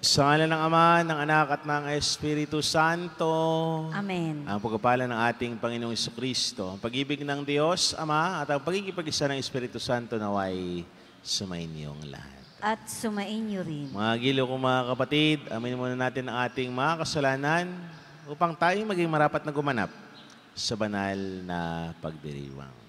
Sa ngalan ng Ama, ng Anak at ng Espiritu Santo. Amen. Ang pagpapala ng ating Panginoong Jesucristo, ang pag-ibig ng Diyos, Ama, at ang pagkikipag-isa ng Espiritu Santo naway sumainyong lahat. At sumainyo rin. Mga giliw kong mga kapatid, aminin muna natin ang ating mga kasalanan upang tayo maging marapat na gumanap sa banal na pagdiriwang.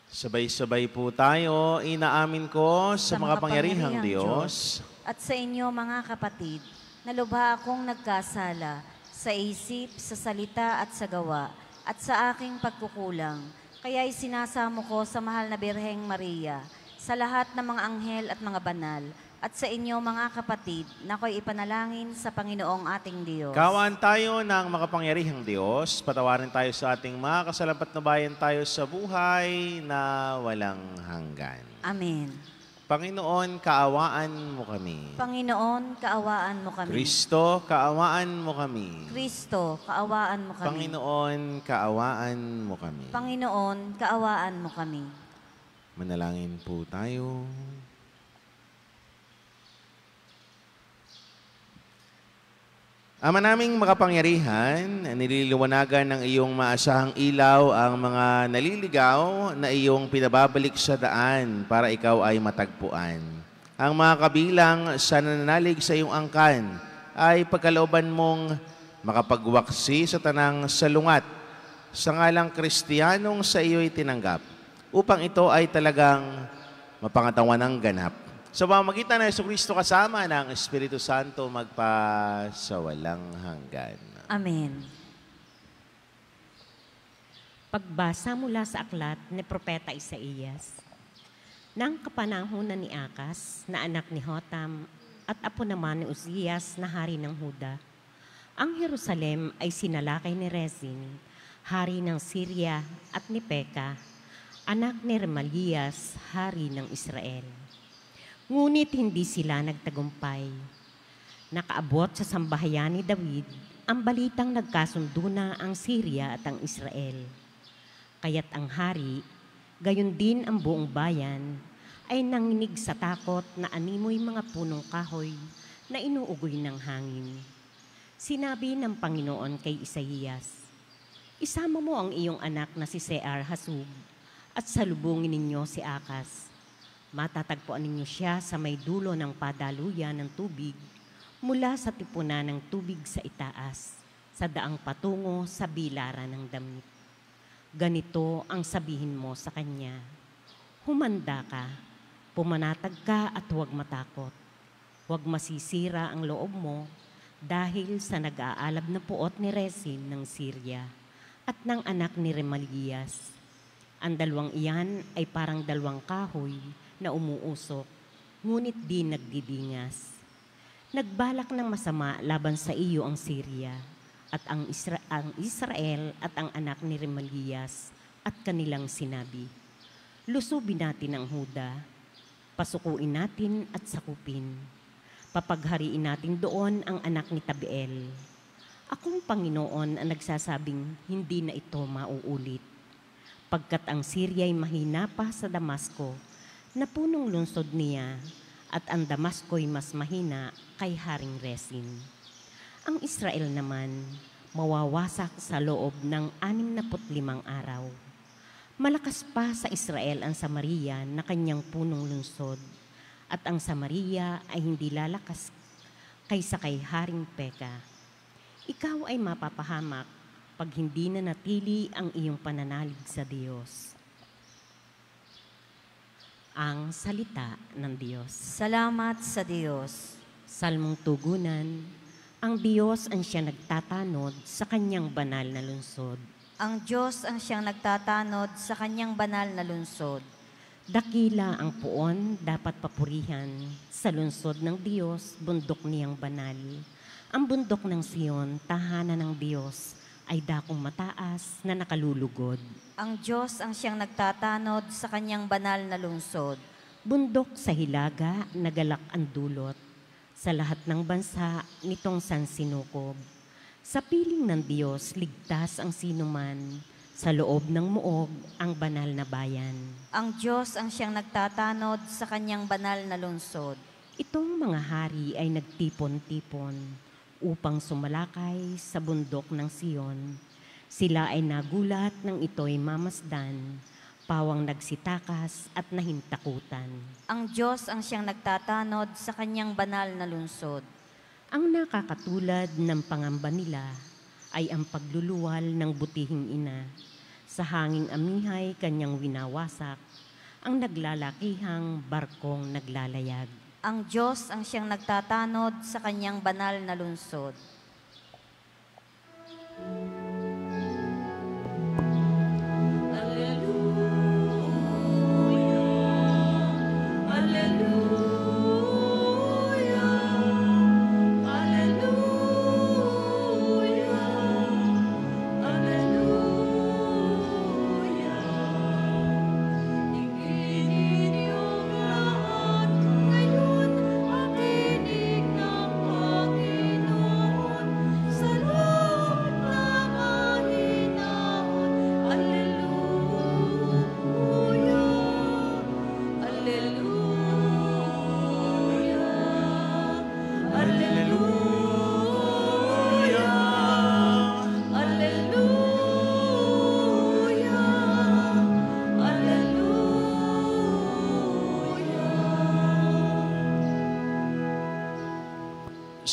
Sabay-sabay po tayo, inaamin ko sa makapangyarihang Diyos at sa inyo mga kapatid, na lubha akong nagkasala sa isip, sa salita at sa gawa, at sa aking pagkukulang. Kaya'y sinasamo ko sa mahal na Birheng Maria, sa lahat ng mga anghel at mga banal, at sa inyo mga kapatid, na ako'y ipanalangin sa Panginoong ating Diyos. Kaawaan tayo ng makapangyarihang Diyos, patawarin tayo sa ating mga kasalapat na bayan tayo sa buhay na walang hanggan. Amen. Panginoon, kaawaan mo kami. Panginoon, kaawaan mo kami. Kristo, kaawaan mo kami. Kristo, kaawaan mo kami. Panginoon, kaawaan mo kami. Panginoon, kaawaan mo kami. Manalangin po tayo. Ama naming makapangyarihan, nililiwanagan ng iyong maasahang ilaw ang mga naliligaw na iyong pinababalik sa daan para ikaw ay matagpuan. Ang mga kabilang sa nananalig sa iyong angkan ay pagkalooban mong makapagwaksi sa tanang salungat sa ngalang Kristiyanong sa iyo'y tinanggap upang ito ay talagang mapangatawan ng ganap. Sa pamamagitan ng Jesucristo kasama ng Espiritu Santo magpasawalang hanggan. Amen. Pagbasa mula sa aklat ni Propeta Isaías. Nang kapanahunan ni Akas na anak ni Hotam at apo naman ni Uzias na hari ng Huda, ang Jerusalem ay sinalakay ni Rezin, hari ng Syria, at ni Peka, anak ni Remalias, hari ng Israel. Ngunit hindi sila nagtagumpay. Nakaabot sa sambahayan ni David ang balitang nagkasundo na ang Syria at ang Israel. Kaya't ang hari, gayon din ang buong bayan, ay nanginig sa takot na animoy mga punong kahoy na inuugoy ng hangin. Sinabi ng Panginoon kay Isaías, "Isama mo ang iyong anak na si Sear-Hasub at salubungin ninyo si Akas. Matatagpuan ninyo siya sa may dulo ng padaluyan ng tubig mula sa tipunan ng tubig sa itaas, sa daang patungo sa bilaran ng damit. Ganito ang sabihin mo sa kanya, humanda ka, pumanatag ka at huwag matakot. Huwag masisira ang loob mo dahil sa nag-aalab na puot ni Rezin ng Syria at ng anak ni Remalias. Ang dalawang iyan ay parang dalawang kahoy na umuusok, ngunit di nagdidingas. Nagbalak ng masama laban sa iyo ang Syria at ang Israel at ang anak ni Remalias at kanilang sinabi, lusubin natin ang Huda, pasukuin natin at sakupin. Papaghariin natin doon ang anak ni Tabiel. Akong Panginoon ang nagsasabing hindi na ito mauulit. Pagkat ang Syria ay mahina pa sa Damasco, na punong lungsod niya, at ang Damasco'y mas mahina kay Haring Rezin. Ang Israel naman, mawawasak sa loob ng 65 araw. Malakas pa sa Israel ang Samaria na kanyang punong lungsod, at ang Samaria ay hindi lalakas kaysa kay Haring Peka. Ikaw ay mapapahamak pag hindi na natili ang iyong pananalig sa Diyos. Ang salita ng Diyos. Salamat sa Diyos. Salmong tugunan, ang Diyos ang siya nagtatanod sa kanyang banal na lungsod. Ang Diyos ang siyang nagtatanod sa kanyang banal na lungsod. Dakila ang puon dapat papurihan sa lungsod ng Diyos, bundok niyang banal. Ang bundok ng Sion, tahanan ng Diyos, ay dakong mataas na nakalulugod. Ang Diyos ang siyang nagtatanod sa kanyang banal na lungsod. Bundok sa hilaga, nagalak ang dulot. Sa lahat ng bansa, nitong sansinukob. Sa piling ng Diyos, ligtas ang sinuman. Sa loob ng muog ang banal na bayan. Ang Diyos ang siyang nagtatanod sa kanyang banal na lungsod. Itong mga hari ay nagtipon-tipon upang sumalakay sa bundok ng Siyon. Sila ay nagulat nang ito'y mamasdan, pawang nagsitakas at nahintakutan. Ang Diyos ang siyang nagtatanod sa kanyang banal na lungsod. Ang nakakatulad ng pangamba nila ay ang pagluluwal ng butihing ina. Sa hanging amihay kanyang winawasak, ang naglalakihang barkong naglalayag. Ang Diyos ang siyang nagtatanod sa kanyang banal na lungsod.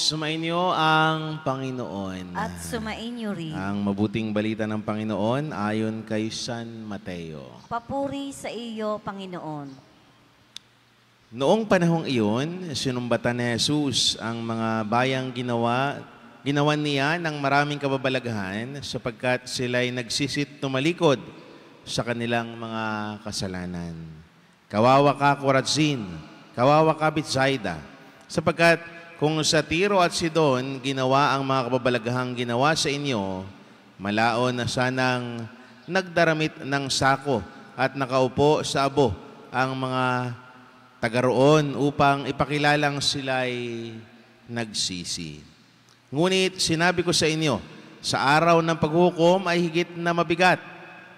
Sumainyo ang Panginoon. At sumainyo rin. Ang mabuting balita ng Panginoon ayon kay San Mateo. Papuri sa iyo, Panginoon. Noong panahong iyon, sinumbatan ni Jesus ang mga bayang ginawan niya ng maraming kababalaghan sapagkat sila'y nagsisit tumalikod sa kanilang mga kasalanan. Kawawa ka, Corazin! Kawawa ka, Betsaida! Sapagkat kung sa Tiro at Sidon ginawa ang mga kababalaghang ginawa sa inyo, malaon na sanang nagdaramit ng sako at nakaupo sa abo ang mga taga-roon upang ipakilalang sila'y nagsisi. Ngunit sinabi ko sa inyo, sa araw ng paghukom ay higit na mabigat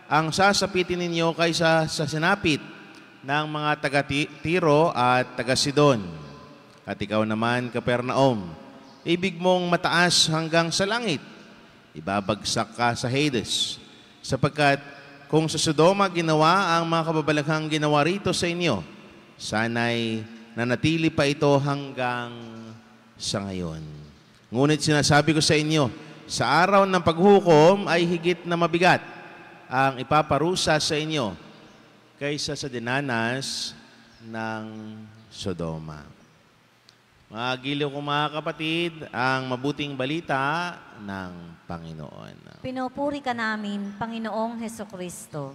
ang sasapitin ninyo kaysa sa sinapit ng mga taga-Tiro at taga-Sidon. At ikaw naman, Capernaum, ibig mong mataas hanggang sa langit, ibabagsak ka sa Hades. Sapagkat kung sa Sodoma ginawa ang mga kababalaghang ginawa rito sa inyo, sana'y nanatili pa ito hanggang sa ngayon. Ngunit sinasabi ko sa inyo, sa araw ng paghukom ay higit na mabigat ang ipaparusa sa inyo kaysa sa dinanas ng Sodoma. Mga giliw kong mga kapatid, ang mabuting balita ng Panginoon. Pinupuri ka namin, Panginoong Hesukristo.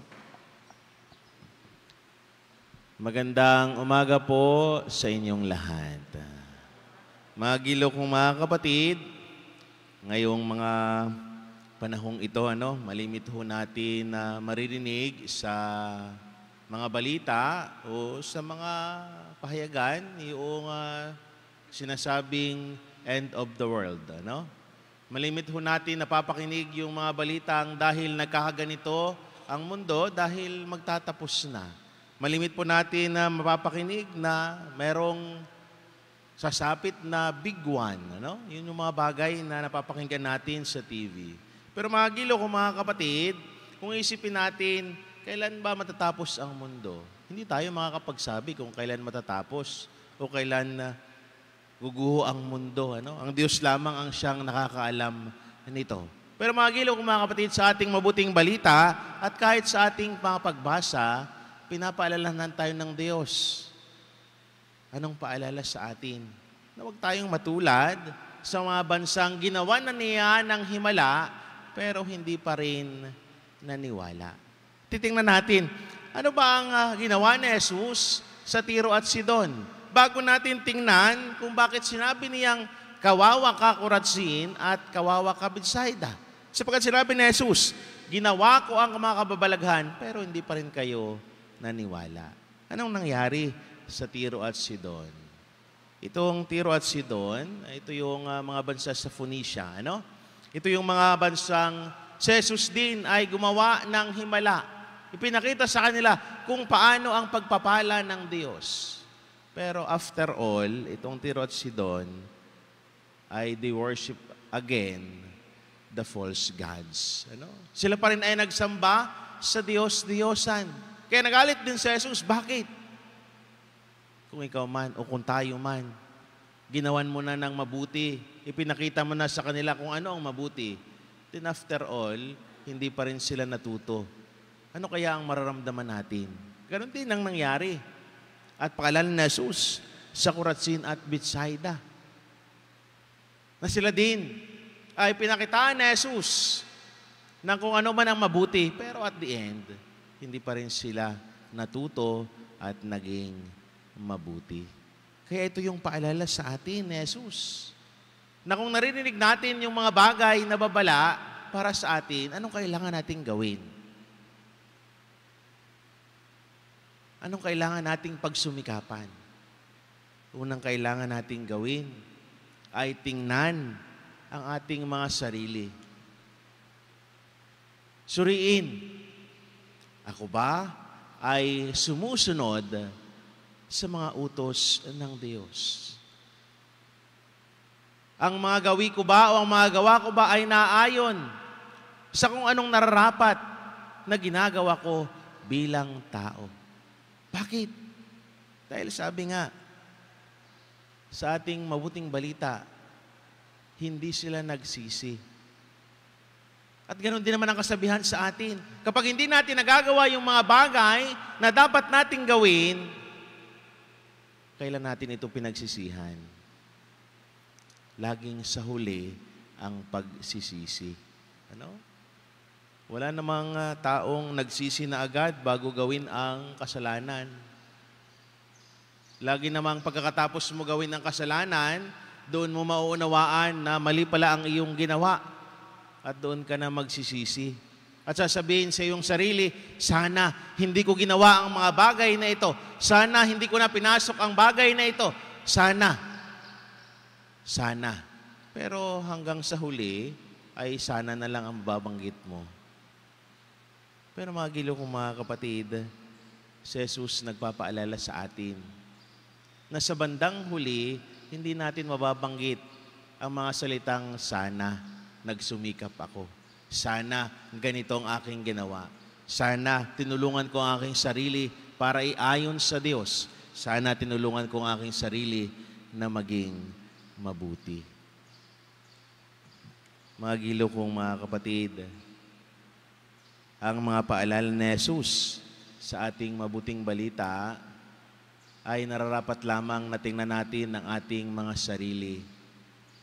Magandang umaga po sa inyong lahat. Mga giliw kong mga kapatid, ngayong mga panahong ito, malimit ho natin na maririnig sa mga balita o sa mga pahayagan yung sinasabing end of the world. Malimit ho natin napapakinig yung mga balitang dahil nagkakaganito ang mundo dahil magtatapos na. Malimit po natin na mapapakinig na merong sasapit na big one. Yun yung mga bagay na napapakinggan natin sa TV. Pero mga gilo ko mga kapatid, kung isipin natin, kailan ba matatapos ang mundo? Hindi tayo makakapagsabi kung kailan matatapos o kailan guguho ang mundo. Ang Diyos lamang ang siyang nakakaalam nito. Pero mga giliw kong mga kapatid, sa ating mabuting balita at kahit sa ating mga pagbasa, pinapaalalahan tayo ng Diyos. Anong paalala sa atin? Na huwag tayong matulad sa mga bansang ginawa na niya ng himala, pero hindi pa rin naniwala. Titingnan natin, ano ba ang ginawa ni Jesus sa Tiro at Sidon? Bago natin tingnan kung bakit sinabi niyang kawawa ka, Corazin, at kawawa ka, Betsaida. Sapagkat sinabi ni Jesus, ginawa ko ang mga kababalaghan, pero hindi pa rin kayo naniwala. Anong nangyari sa Tiro at Sidon? Itong Tiro at Sidon, ito yung mga bansa sa Phoenicia. Ito yung mga bansang si Jesus din ay gumawa ng himala. Ipinakita sa kanila kung paano ang pagpapala ng Diyos. Pero after all, itong Tiro at Sidon ay they worship again the false gods. Ano? Sila pa rin ay nagsamba sa Diyos-Diyosan. Kaya nagalit din si Jesus. Bakit? Kung ikaw man o kung tayo man, ginawan mo na ng mabuti, ipinakita mo na sa kanila kung ano ang mabuti, then after all, hindi pa rin sila natuto. Ano kaya ang mararamdaman natin? Ganon din ang nangyari. At pakalanan ni Jesus sa Kuratsin at Betsaida. Na sila din ay pinakitaan ni Jesus ng kung ano man ang mabuti. Pero at the end, hindi pa rin sila natuto at naging mabuti. Kaya ito yung paalala sa atin ni Jesus. Na kung narinig natin yung mga bagay na babala para sa atin, anong kailangan nating gawin? Anong kailangan nating pagsumikapan? Unang kailangan nating gawin ay tingnan ang ating mga sarili. Suriin, ako ba ay sumusunod sa mga utos ng Diyos? Ang mga gawi ko ba o ang mga gawa ko ba ay naayon sa kung anong nararapat na ginagawa ko bilang tao? Bakit? Dahil sabi nga, sa ating mabuting balita, hindi sila nagsisi. At ganoon din naman ang kasabihan sa atin. Kapag hindi natin nagagawa yung mga bagay na dapat nating gawin, kailan natin ito pinagsisihan? Laging sa huli ang pagsisisi. Ano? Wala namang taong nagsisi na agad bago gawin ang kasalanan. Lagi namang pagkakatapos mo gawin ang kasalanan, doon mo mauunawaan na mali pala ang iyong ginawa. At doon ka na magsisisi. At sasabihin sa iyong sarili, sana hindi ko ginawa ang mga bagay na ito. Sana hindi ko na pinasok ang bagay na ito. Sana. Pero hanggang sa huli, ay sana na lang ang babanggit mo. Pero mga gilo kong mga kapatid, si Jesus nagpapaalala sa atin na sa bandang huli, hindi natin mababanggit ang mga salitang sana, nagsumikap ako. Sana ganito ang aking ginawa. Sana tinulungan ko ang aking sarili para iayon sa Diyos. Sana tinulungan ko ang aking sarili na maging mabuti. Mga gilo kong mga kapatid, ang mga paalala ni Jesus sa ating mabuting balita ay nararapat lamang na tingnan natin ang ating mga sarili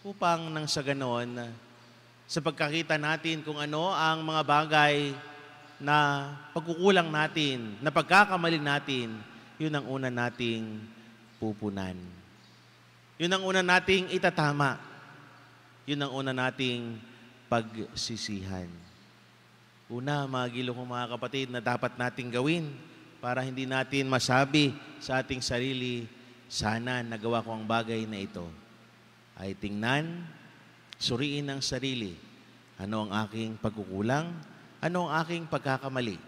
upang nang sa ganon, sa pagkakita natin kung ano ang mga bagay na pagkukulang natin, na pagkakamali natin, yun ang una nating pupunan. Yun ang una nating itatama. Yun ang una nating pagsisihan. Una, mga gilo kong mga kapatid, na dapat nating gawin para hindi natin masabi sa ating sarili, sana nagawa ko ang bagay na ito, ay tingnan, suriin ang sarili. Ano ang aking pagkukulang? Ano ang aking pagkakamali?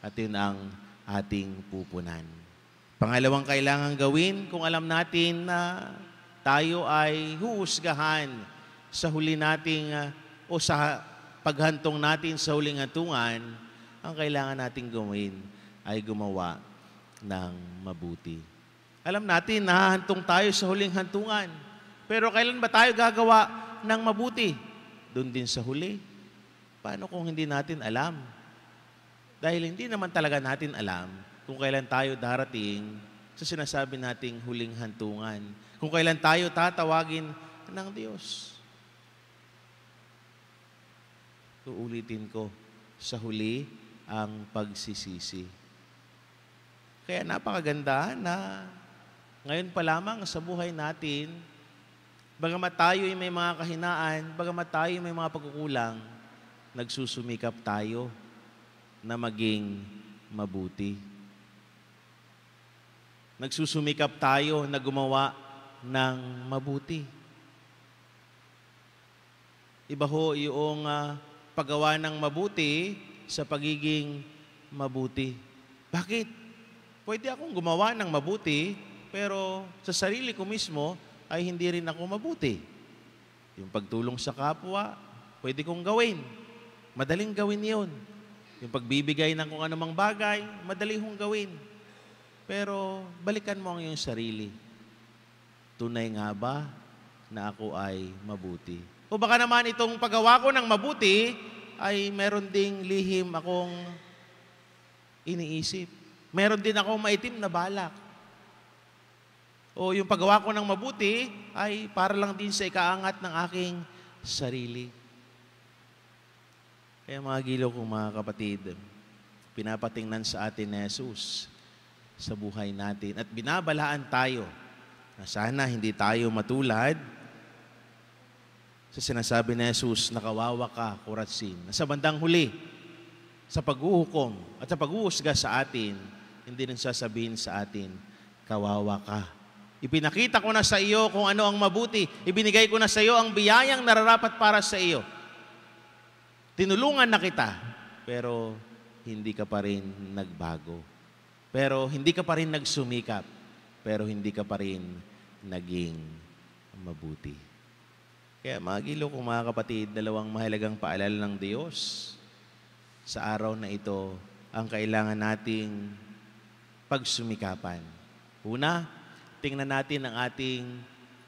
At yun ang ating pupunan. Pangalawang kailangan gawin kung alam natin na tayo ay huhusgahan sa huli nating o sa paghantong natin sa huling hantungan, ang kailangan nating gawin ay gumawa ng mabuti. Alam natin, nahahantong tayo sa huling hantungan. Pero kailan ba tayo gagawa ng mabuti? Doon din sa huli. Paano kung hindi natin alam? Dahil hindi naman talaga natin alam kung kailan tayo darating sa sinasabi nating huling hantungan. Kung kailan tayo tatawagin ng Diyos. Uulitin ko, sa huli ang pagsisisi. Kaya napakaganda na ngayon pa lamang sa buhay natin, bagamat tayo ay may mga kahinaan, bagamat tayo may mga pagkukulang, nagsusumikap tayo na maging mabuti. Nagsusumikap tayo na gumawa ng mabuti. Iba ho yung paggawa ng mabuti sa pagiging mabuti. Bakit? Pwede akong gumawa ng mabuti, pero sa sarili ko mismo ay hindi rin ako mabuti. Yung pagtulong sa kapwa, pwede kong gawin. Madaling gawin yun. Yung pagbibigay ng kung anumang bagay, madali kong gawin. Pero balikan mo ang iyong sarili. Tunay nga ba na ako ay mabuti? O baka naman itong paggawa ko ng mabuti ay meron ding lihim akong iniisip. Meron din akong maitim na balak. O yung paggawa ko ng mabuti ay para lang din sa ikaangat ng aking sarili. Kaya mga gilo kong mga kapatid, pinapatingnan sa atin ni Jesus sa buhay natin at binabalaan tayo na sana hindi tayo matulad sa sinasabi ni Jesus na kawawa ka, Korazin. Na sa bandang huli, sa paghuhukom at sa paghuhusga sa atin, hindi rin sasabihin sa atin, kawawa ka. Ipinakita ko na sa iyo kung ano ang mabuti. Ibinigay ko na sa iyo ang biyayang nararapat para sa iyo. Tinulungan na kita, pero hindi ka pa rin nagbago. Pero hindi ka pa rin nagsumikap. Pero hindi ka pa rin naging mabuti. Kaya mga gilo kong mga kapatid, dalawang mahalagang paalala ng Diyos sa araw na ito ang kailangan nating pagsumikapan. Una, tingnan natin ang ating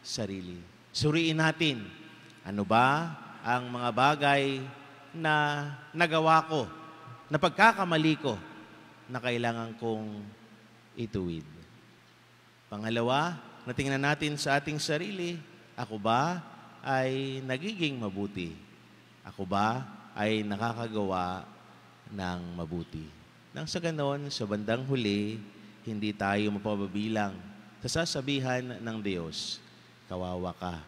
sarili. Suriin natin, ano ba ang mga bagay na nagawa ko, na pagkakamali ko, na kailangan kong ituwid. Pangalawa, natingnan natin sa ating sarili, ako ba ay nagiging mabuti? Ako ba ay nakakagawa ng mabuti? Nang sa ganon, sa bandang huli, hindi tayo mapababilang sa sasabihan ng Diyos, kawawa ka.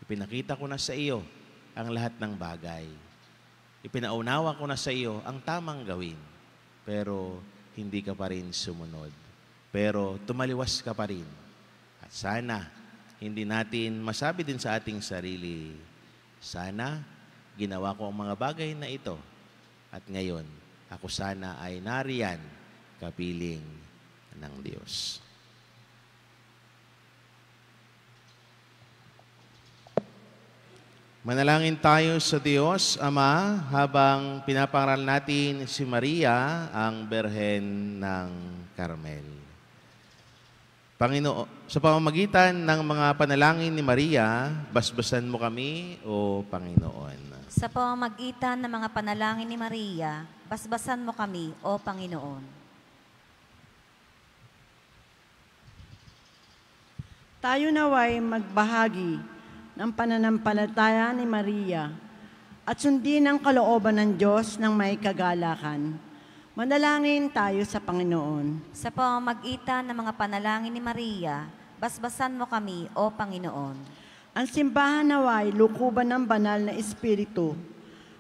Ipinakita ko na sa iyo ang lahat ng bagay. Ipinaunawa ko na sa iyo ang tamang gawin. Pero hindi ka pa rin sumunod. Pero tumaliwas ka pa rin. At sana, hindi natin masabi din sa ating sarili, sana ginawa ko ang mga bagay na ito. At ngayon, ako sana ay nariyan kapiling ng Diyos. Manalangin tayo sa Diyos, Ama, habang pinapangaral natin si Maria, ang Berhen ng Carmel. Panginoon, sa pamamagitan ng mga panalangin ni Maria, basbasan mo kami, O Panginoon. Sa pamamagitan ng mga panalangin ni Maria, basbasan mo kami, O Panginoon. Tayo naway magbahagi ng pananampalataya ni Maria at sundin ang kalooban ng Diyos ng may kagalakan. Manalangin tayo sa Panginoon. Sa pamamagitan ng mga panalangin ni Maria, basbasan mo kami, O Panginoon. Ang simbahan naway lukuban ng banal na Espiritu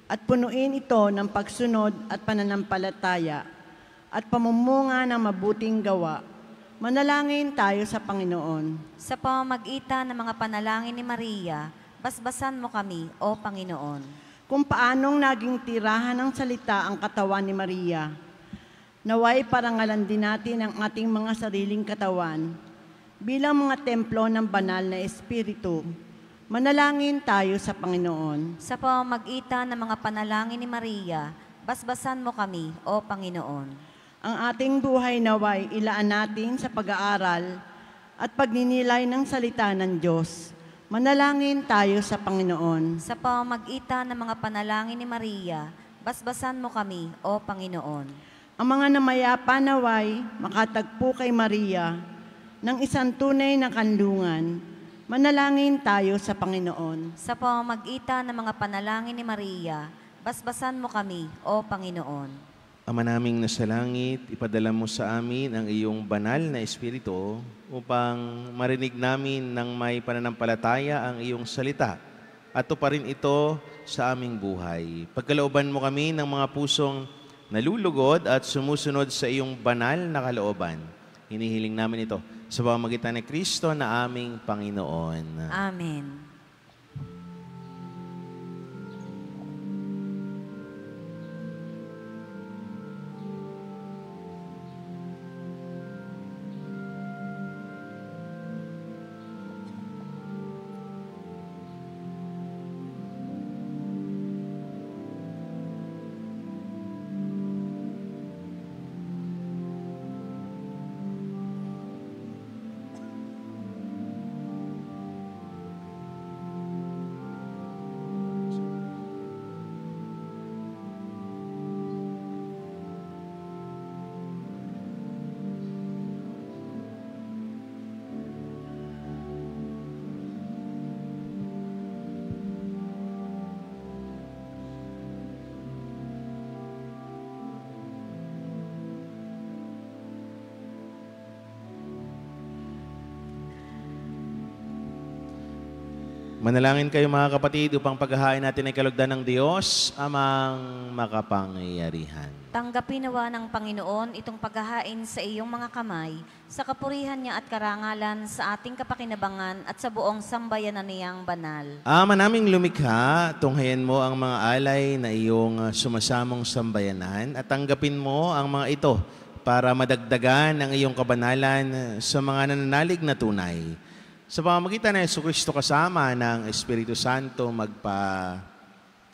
at punuin ito ng pagsunod at pananampalataya at pamumunga ng mabuting gawa. Manalangin tayo sa Panginoon. Sa pamamagitan ng mga panalangin ni Maria, basbasan mo kami, O Panginoon. Kung paanong naging tirahan ng salita ang katawan ni Maria, naway parangalan din natin ang ating mga sariling katawan bilang mga templo ng banal na Espiritu. Manalangin tayo sa Panginoon. Sa pamamagitan ng mga panalangin ni Maria, basbasan mo kami, O Panginoon. Ang ating buhay naway ilaan natin sa pag-aaral at pagninilay ng salita ng Diyos. Manalangin tayo sa Panginoon. Sa pamamagitan ng mga panalangin ni Maria, basbasan mo kami, O Panginoon. Ang mga namayapa naway makatagpo kay Maria ng isang tunay na kanlungan. Manalangin tayo sa Panginoon. Sa pamamagitan ng mga panalangin ni Maria, basbasan mo kami, O Panginoon. Ama naming nasa langit, ipadala mo sa amin ang iyong banal na Espiritu upang marinig namin ng may pananampalataya ang iyong salita at tuparin ito sa aming buhay. Pagkalooban mo kami ng mga pusong nalulugod at sumusunod sa iyong banal na kalooban. Hinihiling namin ito sa pamamagitan ni Kristo na aming Panginoon. Amen. Manalangin kayo mga kapatid upang paghahain natin ay kalugdan ng Diyos, amang makapangyarihan. Tanggapin nawa ng Panginoon itong paghahain sa iyong mga kamay, sa kapurihan niya at karangalan sa ating kapakinabangan at sa buong sambayanan niyang banal. Ama naming lumikha, tunghayan mo ang mga alay na iyong sumasamong sambayanan at tanggapin mo ang mga ito para madagdagan ang iyong kabanalan sa mga nananalig na tunay. Sa pamamagitan ng Jesucristo kasama ng Espiritu Santo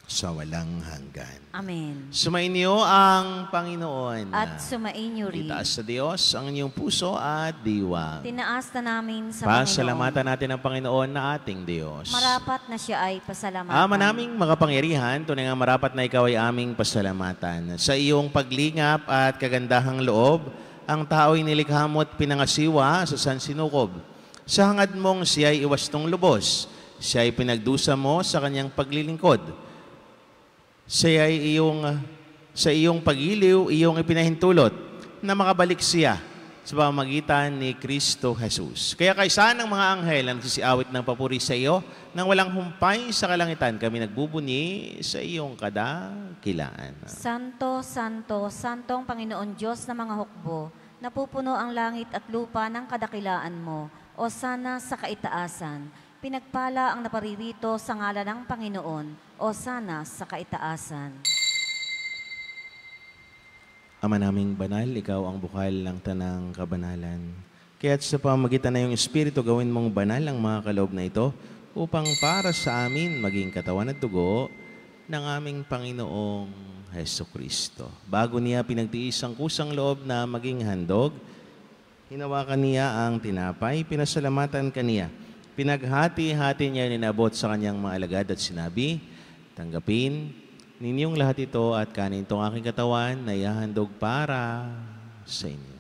sa walang hanggan. Amen. Sumainyo ang Panginoon. At sumainyo rin. Itaas sa Diyos ang inyong puso at diwa. Tinaas na namin sa Pasalamatan natin ang Panginoon na ating Diyos. Marapat na siya ay pasalamatan. Ama naming makapangyarihan, tunay nga marapat na ikaw ay aming pasalamatan. Sa iyong paglingap at kagandahang loob, ang tao'y nilikha mo at pinangasiwa sa sansinukob. Sa hangad mong siya ay iwastong lubos, siya ay pinagdusa mo sa kanyang paglilingkod. Siya ay sa iyong pagiliw, iyong ipinahintulot na makabalik siya sa pamamagitan ni Kristo Jesus. Kaya kaysa ng mga anghel ang nagsisiawit ng papuri sa iyo, nang walang humpay sa kalangitan, kami nagbubuni sa iyong kadakilaan. Santo, Santo, Santong Panginoon Diyos ng mga hukbo, napupuno ang langit at lupa ng kadakilaan mo, o sana sa kaitaasan. Pinagpala ang naparirito sa ngalan ng Panginoon, o sana sa kaitaasan. Ama naming banal, ikaw ang bukal ng tanang kabanalan. Kaya't sa pamamagitan na iyong Espiritu, gawin mong banal ang mga kaloob na ito upang para sa amin maging katawan at dugo ng aming Panginoong Jesucristo. Bago niya pinagtiis ang kusang loob na maging handog, hinawakan niya ang tinapay, pinasalamatan kaniya. Pinaghati-hati niya ninabot sa kanyang mga alagad at sinabi, tanggapin ninyong lahat ito at kanin itong aking katawan na ihahandog para sa inyo.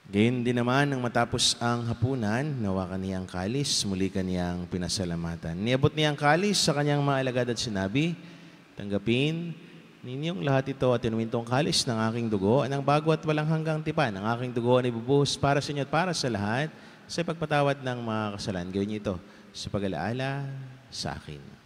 Gayun din naman, nang matapos ang hapunan, nawakan niya ang kalis, muli kaniyang pinasalamatan. Niabot niya ang kalis sa kanyang mga alagad at sinabi, tanggapin ninyong lahat ito at inumin tong kalis ng aking dugo, ang bago at walang hanggang tipan. Ang aking dugo ay ibubuhos para sa inyo at para sa lahat, sa pagpatawad ng mga kasalanan. Gawin niyo ito sa pag-alaala sa akin.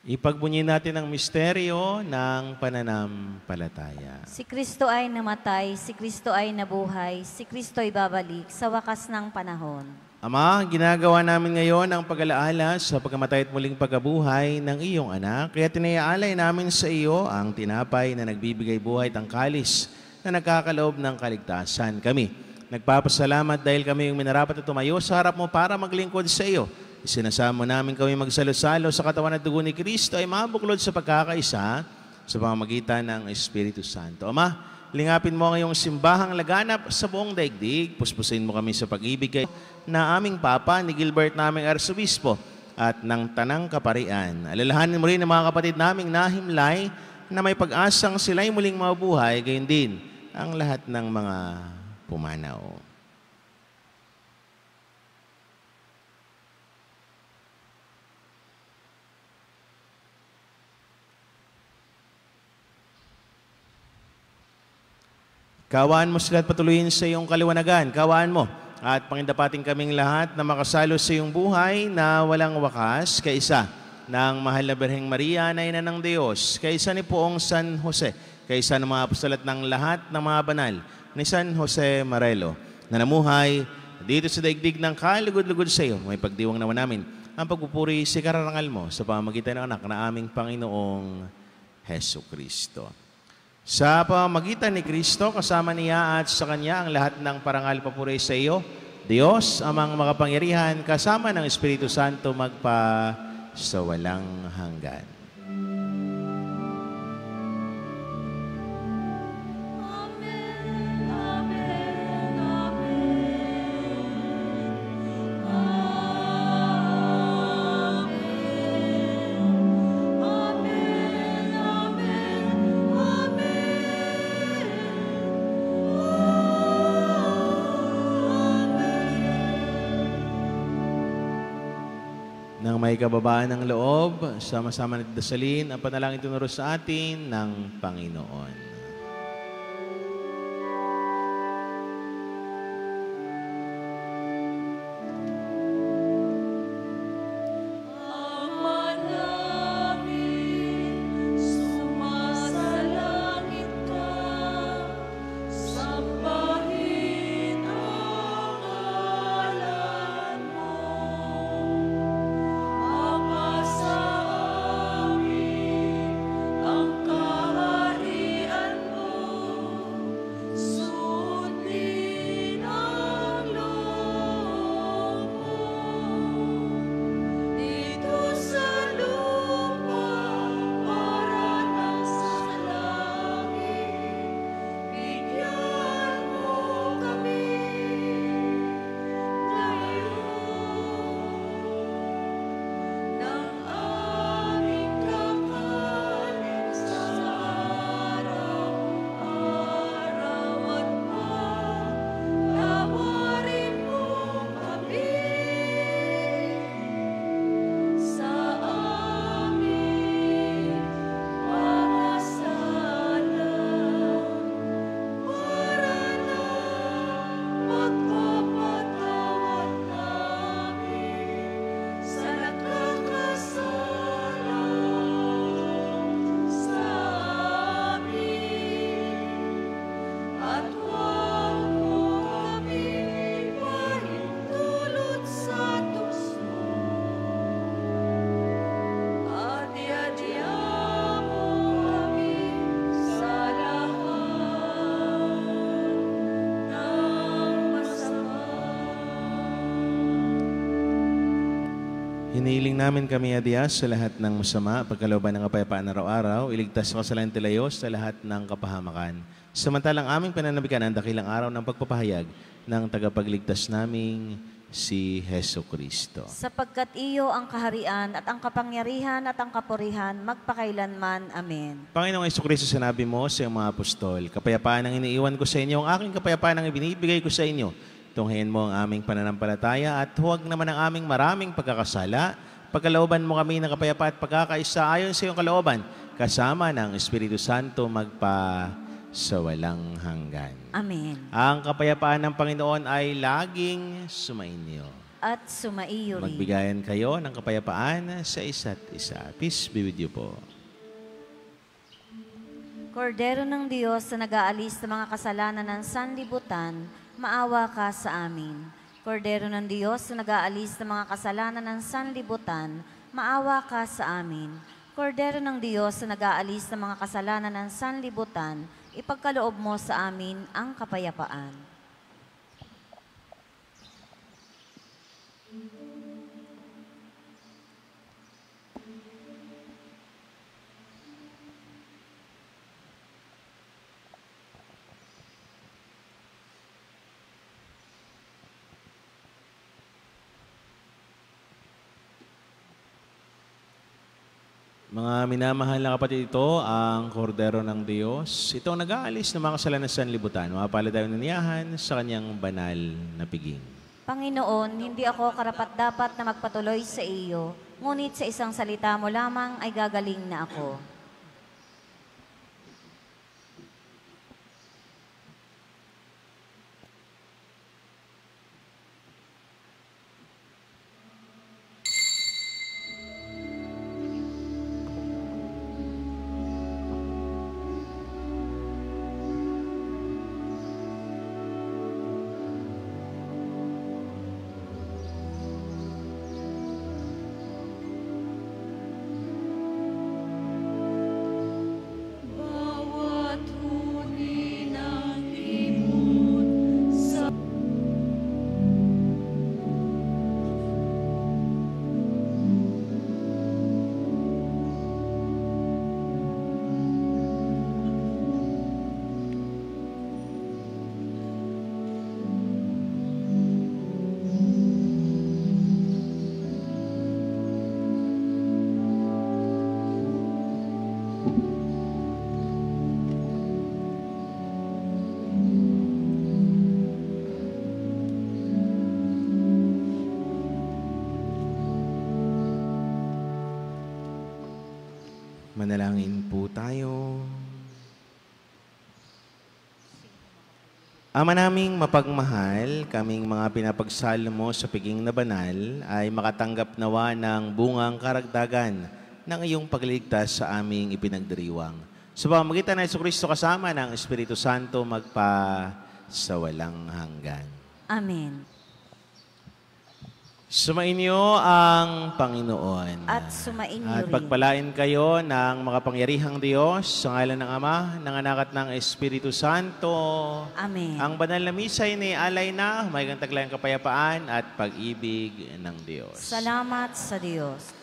Ipagbunyi natin ang misteryo ng pananampalataya. Si Kristo ay namatay, si Kristo ay nabuhay, si Kristo ay babalik sa wakas ng panahon. Ama, ginagawa namin ngayon ang pag-alaala sa pagkamatay at muling pagkabuhay ng iyong anak, kaya tinayaalay namin sa iyo ang tinapay na nagbibigay buhay at ang kalis na nagkakaloob ng kaligtasan. Kami nagpapasalamat dahil kami yung minarapat at tumayo sa harap mo para maglingkod sa iyo. Isinasamo namin kami magsalo-salo sa katawan at dugo ni Kristo ay mabuklod sa pagkakaisa sa pamamagitan ng Espiritu Santo. Ama, lingapin mo ang iyong simbahang laganap sa buong daigdig. Puspusin mo kami sa pag-ibig na aming Papa ni Gilbert naming Arsobispo at ng Tanang Kaparian. Alalahanin mo rin ang mga kapatid naming nahimlay na may pag-asang sila'y muling mabuhay, gayon din ang lahat ng mga pumanaw. Kawaan mo sila at patuloyin sa iyong kaliwanagan. Kawaan mo at pangindapating kaming lahat na makasalo sa iyong buhay na walang wakas, kaisa ng mahal na Birheng Maria na ina ng Diyos, kaisa ni Poong San Jose, kaisa ng mga apostol at ng lahat ng mga banal ni San Jose Marelo na namuhay dito sa daigdig ng kalugod-lugod sa iyo. May pagdiwang naman namin ang pagpupuri sa kararangal mo sa pamamagitan ng anak na aming Panginoong Jesucristo. Sa pamamagitan ni Kristo, kasama niya at sa Kanya ang lahat ng parangal papuri sa iyo, Diyos, amang makapangyarihan, kasama ng Espiritu Santo magpa sa walang hanggan. Nang may kababaan ng loob, sama-sama nagdasalin ang panalangin tinuro sa atin ng Panginoon. Hinihiling namin kami, Diyos, sa lahat ng masama, pagkalooban ng kapayapaan araw-araw, iligtas sa kasalanan tilayos sa lahat ng kapahamakan. Samantalang aming pananabikan ang dakilang araw ng pagpapahayag ng tagapagligtas naming si Heso Kristo. Sapagkat iyo ang kaharian at ang kapangyarihan at ang kapurihan magpakailanman. Amen. Panginoong Heso Kristo, sinabi mo sa iyong mga apostol, kapayapaan ang iniiwan ko sa inyo, ang aking kapayapaan ang ibinibigay ko sa inyo. Tunghayin mo ang aming pananampalataya at huwag naman ang aming maraming pagkakasala. Pagkalooban mo kami ng kapayapaan at pagkakaisa ayon sa iyong kalooban, kasama ng Espiritu Santo magpa sa walang hanggan. Amen. Ang kapayapaan ng Panginoon ay laging sumainyo. At sumaiyo rin. Magbigayan kayo ng kapayapaan sa isa't isa. Peace be with you po. Kordero ng Diyos na nag-aalis ng mga kasalanan ng sanlibutan, maawa ka sa amin. Kordero ng Diyos na nag-aalis ng mga kasalanan ng sanlibutan, maawa ka sa amin. Kordero ng Diyos na nag-aalis ng mga kasalanan ng sanlibutan, ipagkaloob mo sa amin ang kapayapaan. Mga minamahal na kapatid, ito ang Kordero ng Diyos. Ito ang nag-aalis ng mga kasalanan sa sanlibutan. Mapalad tayo naniyahan sa kanyang banal na piging. Panginoon, hindi ako karapat-dapat na magpatuloy sa iyo, ngunit sa isang salita mo lamang ay gagaling na ako. Manalangin po tayo. Ama naming mapagmahal, kaming mga pinapagsalo mo sa piging na banal ay makatanggap nawa ng bungang karagdagan ng iyong pagliligtas sa aming ipinagdiriwang. Sa pamamagitan ng Jesucristo kasama ng Espiritu Santo magpa sa walang hanggan. Amen. Sumainyo ang Panginoon. At sumainyo At rin. pagpalain kayo ng makapangyarihang Diyos sa ngalan ng Ama, ng Anak at ng Espiritu Santo. Amen. Ang banal na misa'y ni alay na, may taglayang kapayapaan at pag-ibig ng Diyos. Salamat sa Diyos.